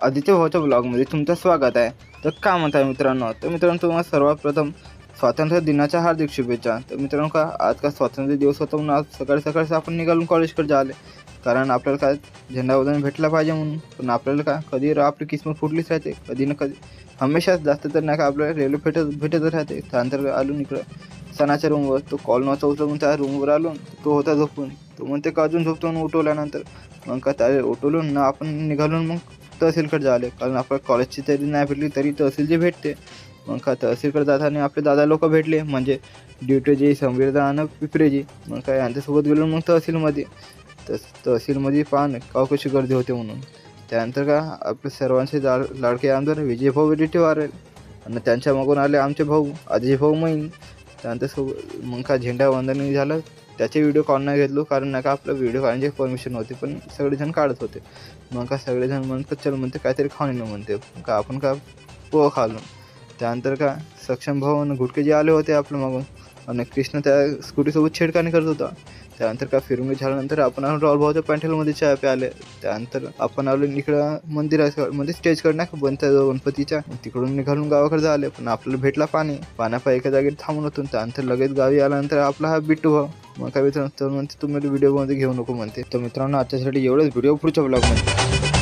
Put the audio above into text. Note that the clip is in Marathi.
आदित्य भाऊच्या ब्लॉगमध्ये तुमचं स्वागत आहे। तर काय म्हणताय मित्रांनो? तर मित्रांनो, तुम्हाला सर्वात प्रथम स्वातंत्र्य दिनाच्या हार्दिक शुभेच्छा। तर मित्रांनो, आज का स्वातंत्र्य दिवस होता म्हणून आज सकाळी सकाळी आपण निघालून कॉलेजकडे जाले, कारण आपल्याला काय झेंडावंदन भेटला पाहिजे म्हणून। पण आपल्याला काय कधी आपली किस्मत फुटलीच राहते, कधी ना कधी हमेशाच जास्त तर नाही का आपल्याला रेल्वे भेटतच राहते। त्यानंतर आलो इकडं सणाच्या रूमवर, तो कॉल नव्हता उचलून त्या रूमवर आलो, तो होता झोपून। तो म्हणते का अजून झोपतो, उठवल्यानंतर मग का त्या उठवलून ना आपण निघालून मग तहसीलकडे झाले, कारण आपल्या कॉलेजची तरी नाही भेटली तरी तहसीलची भेटते। मग का तहसीलकडे जाताना आपले दादा लोक भेटले, म्हणजे ड्युटीजी, संविधान आणि पिपरेजी। मग काय यांच्यासोबत गेलो मग तहसीलमध्ये। तहसीलमध्ये पाहणं का कशी गर्दी होते म्हणून। त्यानंतर का आपले सर्वांचे लाडके आमदार विजय भाऊ वडेट्टीवार आणि त्यांच्या मागून आले आमचे भाऊ अजय भाऊ मैन। त्यानंतर मग का झेंडावंदन झालं, त्याचे व्हिडिओ कॉल नाही घेतलो, कारण नाही का आपलं व्हिडिओ काढण्याची परमिशन होती, पण सगळेजण काढत होते। मग का सगळेजण म्हणतात चल म्हणते काहीतरी खाऊन येणं म्हणते, का आपण का पोहा खालो। त्यानंतर का सक्षम भाऊ आणि गुटके जे आले होते आपल्या मागून, आणि कृष्ण त्या स्कूटीसोबत छेडखानी करत होता। त्यानंतर का फिरून झाल्यानंतर आपण राहुल भाऊच्या पॅन्टेलमध्ये चहा प्याले। त्यानंतर आपण आलो इकडं मंदिराचं, म्हणजे स्टेजकडे नाही का बनत्या गणपतीच्या, तिकडून निघालून गावाकडे झाले। पण आपल्याला भेटला पाण्यापायी एका जागेत थांबून होतो। त्यानंतर लगेच गावी आल्यानंतर आपला हा बिट्टू भाऊ मग काय मित्रांनो म्हणते तुम्ही व्हिडिओमध्ये घेऊ नको म्हणते। तर मित्रांनो, आजच्यासाठी एवढंच, व्हिडिओ पुढच्या ब्लॉगमध्ये।